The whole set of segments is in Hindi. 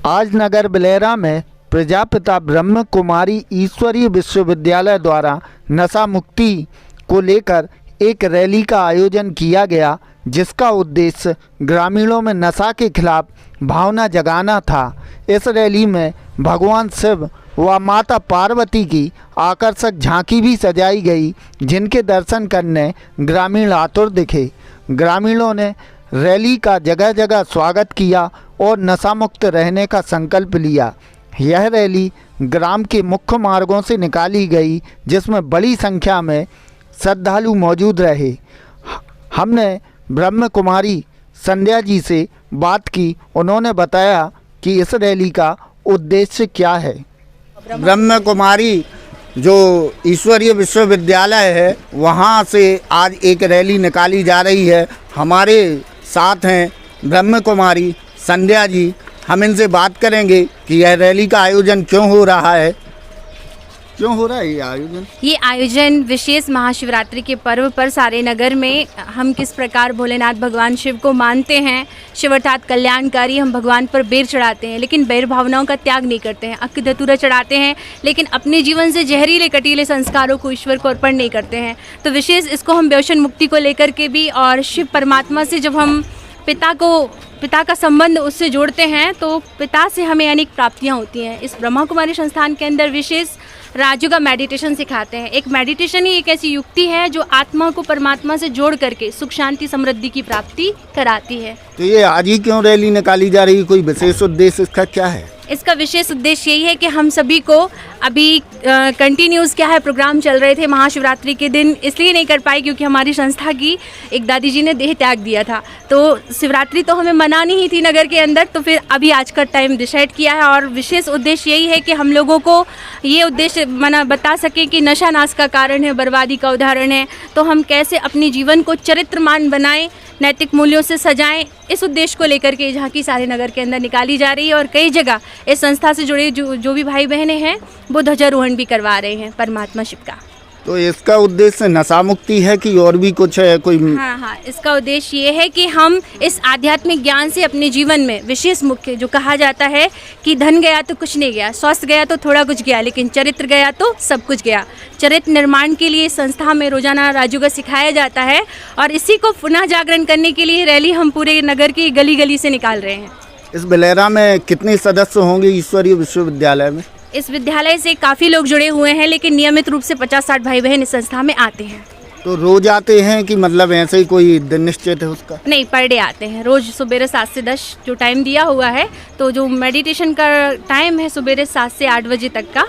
आज नगर बिलेरा में प्रजापिता ब्रह्म कुमारी ईश्वरीय विश्वविद्यालय द्वारा नशा मुक्ति को लेकर एक रैली का आयोजन किया गया, जिसका उद्देश्य ग्रामीणों में नशा के खिलाफ भावना जगाना था। इस रैली में भगवान शिव व माता पार्वती की आकर्षक झांकी भी सजाई गई, जिनके दर्शन करने ग्रामीण आतुर दिखे। ग्रामीणों ने रैली का जगह जगह स्वागत किया और नशा मुक्त रहने का संकल्प लिया। यह रैली ग्राम के मुख्य मार्गों से निकाली गई, जिसमें बड़ी संख्या में श्रद्धालु मौजूद रहे। हमने ब्रह्म कुमारी संध्या जी से बात की। उन्होंने बताया कि इस रैली का उद्देश्य क्या है। ब्रह्म कुमारी जो ईश्वरीय विश्वविद्यालय है, वहाँ से आज एक रैली निकाली जा रही है। हमारे साथ हैं ब्रह्म कुमारी संध्या जी। हम इनसे बात करेंगे कि यह रैली का आयोजन क्यों हो रहा है। क्यों हो रहा है ये आयोजन विशेष महाशिवरात्रि के पर्व पर सारे नगर में हम किस प्रकार भोलेनाथ भगवान शिव को मानते हैं। शिव अर्थात कल्याणकारी, हम भगवान पर बेर चढ़ाते हैं, लेकिन बेर भावनाओं का त्याग नहीं करते हैं। अक्क धतूरा चढ़ाते हैं, लेकिन अपने जीवन से जहरीले कटीले संस्कारों को ईश्वर को अर्पण नहीं करते हैं। तो विशेष इसको हम व्यसन मुक्ति को लेकर के भी, और शिव परमात्मा से जब हम पिता का संबंध उससे जोड़ते हैं, तो पिता से हमें अनेक प्राप्तियाँ होती हैं। इस ब्रह्मा कुमारी संस्थान के अंदर विशेष राजू का मेडिटेशन सिखाते हैं। एक मेडिटेशन ही एक ऐसी युक्ति है जो आत्मा को परमात्मा से जोड़ करके सुख शांति समृद्धि की प्राप्ति कराती है। तो ये आज ही क्यों रैली निकाली जा रही है, कोई विशेष उद्देश्य इसका क्या है? इसका विशेष उद्देश्य यही है कि हम सभी को अभी कंटिन्यूज़ क्या है प्रोग्राम चल रहे थे महाशिवरात्रि के दिन, इसलिए नहीं कर पाए क्योंकि हमारी संस्था की एक दादी जी ने देह त्याग दिया था। तो शिवरात्रि तो हमें मनानी ही थी नगर के अंदर, तो फिर अभी आज का टाइम डिसाइड किया है। और विशेष उद्देश्य यही है कि हम लोगों को ये उद्देश्य बता सकें कि नशा नाश का कारण है, बर्बादी का उदाहरण है, तो हम कैसे अपने जीवन को चरित्रमान बनाएं, नैतिक मूल्यों से सजाएं। इस उद्देश्य को लेकर के झांकी सारे नगर के अंदर निकाली जा रही है, और कई जगह इस संस्था से जुड़े जो भी भाई बहनें हैं वो ध्वजारोहण भी करवा रहे हैं परमात्मा शिव का। तो इसका उद्देश्य नशा मुक्ति है कि और भी कुछ है कोई? हाँ, इसका उद्देश्य ये है कि हम इस आध्यात्मिक ज्ञान से अपने जीवन में विशेष मुख्य जो कहा जाता है कि धन गया तो कुछ नहीं गया, स्वास्थ्य गया तो थोड़ा कुछ गया, लेकिन चरित्र गया तो सब कुछ गया। चरित्र निर्माण के लिए संस्था में रोजाना राजू का सिखाया जाता है, और इसी को पुनः जागरण करने के लिए रैली हम पूरे नगर की गली गली से निकाल रहे हैं। इस बिलेरा में कितने सदस्य होंगे ईश्वरीय विश्वविद्यालय में? इस विद्यालय से काफ़ी लोग जुड़े हुए हैं, लेकिन नियमित रूप से 50-60 भाई बहन इस संस्था में आते हैं। तो रोज आते हैं कि मतलब ऐसे ही कोई दिन निश्चित है उसका? नहीं, पर डे आते हैं। रोज सुबह 7 से 10 जो टाइम दिया हुआ है, तो जो मेडिटेशन का टाइम है सुबह 7 से 8 बजे तक का,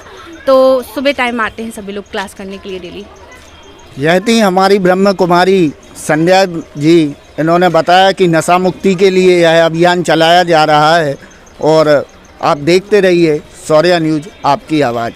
तो सुबह टाइम आते हैं सभी लोग क्लास करने के लिए डेली। यह थी हमारी ब्रह्म कुमारी संध्या जी। इन्होंने बताया कि नशा मुक्ति के लिए यह अभियान चलाया जा रहा है, और आप देखते रहिए शौर्या न्यूज़, आपकी आवाज़।